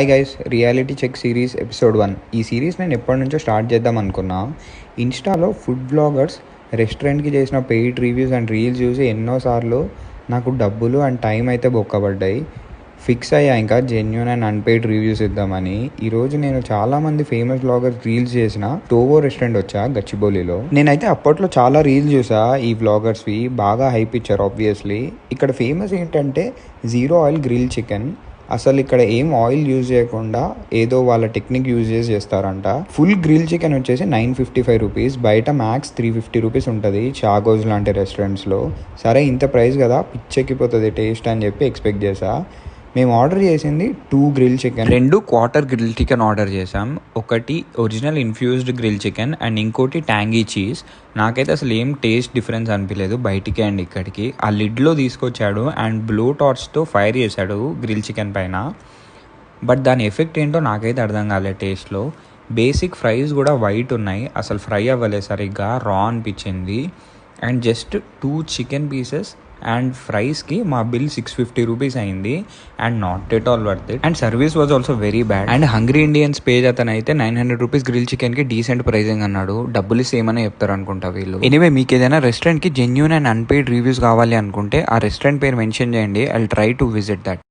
Hi guys, reality check series episode 1. ఈ series నేను ఎప్పటి నుంచో స్టార్ట్ చేద్దాం అనుకున్నా. ఇన్స్టాలో ఫుడ్ బ్లాగర్స్ రెస్టారెంట్కి చేసిన పెయిడ్ రివ్యూస్ అండ్ రీల్స్ చూసి ఎన్నోసార్లు నాకు డబ్బులు అండ్ టైం అయితే బొక్కబడ్డాయి. ఫిక్స్ అయ్యా ఇంకా జెన్యూన్ అండ్ అన్పెయిడ్ రివ్యూస్ ఇద్దామని. ఈరోజు నేను చాలామంది ఫేమస్ బ్లాగర్స్ రీల్స్ చేసిన టోవో రెస్టారెంట్ వచ్చా గచ్చిబౌలిలో. నేనైతే అప్పట్లో చాలా రీల్స్ చూసా. ఈ బ్లాగర్స్వి బాగా హైప్ ఇచ్చారు ఆబ్వియస్లీ. ఇక్కడ ఫేమస్ ఏంటంటే జీరో ఆయిల్ గ్రిల్ చికెన్. అసలు ఇక్కడ ఏం ఆయిల్ యూజ్ చేయకుండా ఏదో వాళ్ళ టెక్నిక్ యూజ్ చేస్తారంట. ఫుల్ గ్రిల్ చికెన్ వచ్చేసి 955 రూపీస్. బయట మ్యాక్స్ 350 రూపీస్ ఉంటుంది చాగోజ్ లాంటి రెస్టారెంట్స్లో. సరే ఇంత ప్రైస్ కదా, పిచ్చెక్కిపోతుంది టేస్ట్ అని చెప్పి ఎక్స్పెక్ట్ చేసా. మేము ఆర్డర్ చేసింది 2 grill chicken, 2 quarter grill chicken order చేసాం. ఒకటి original infused grill chicken and ఇంకోటి ట్యాంగీ చీజ్. నాకైతే అసలు ఏం టేస్ట్ డిఫరెన్స్ అనిపించలేదు బయటికి అండ్ ఇక్కడికి. ఆ లిడ్లో తీసుకొచ్చాడు అండ్ బ్లో టార్చ్తో ఫైర్ చేశాడు గ్రిల్ చికెన్ పైన. బట్ దాని ఎఫెక్ట్ ఏంటో నాకైతే అర్థం కాలేదు టేస్ట్లో. బేసిక్ ఫ్రైస్ కూడా వైట్ ఉన్నాయి, అసలు ఫ్రై అవ్వలేదు సరిగ్గా, రా అనిపించింది. And just 2 chicken pieces and ఫ్రైస్కి మా బిల్ 650 రూపీస్ అయింది. And not at all worth it. And service was also very bad. And hungry Indians page అతను అయితే 900 రూపీస్ గ్రిల్ చికెన్కి డీసెంట్ ప్రైజింగ్ అన్నాడు. డబ్బులు సేమ్ అని చెప్తారు అనుకుంటా వీళ్ళు. ఎనీవే, మీకు ఏదైనా రెస్టారెంట్కి జెన్యూన్ అండ్ అన్పెయిడ్ రివ్యూస్ కావాలి అనుకుంటే ఆ రెస్టారెంట్ పేరు మెన్షన్ చేయండి. I will try to visit that.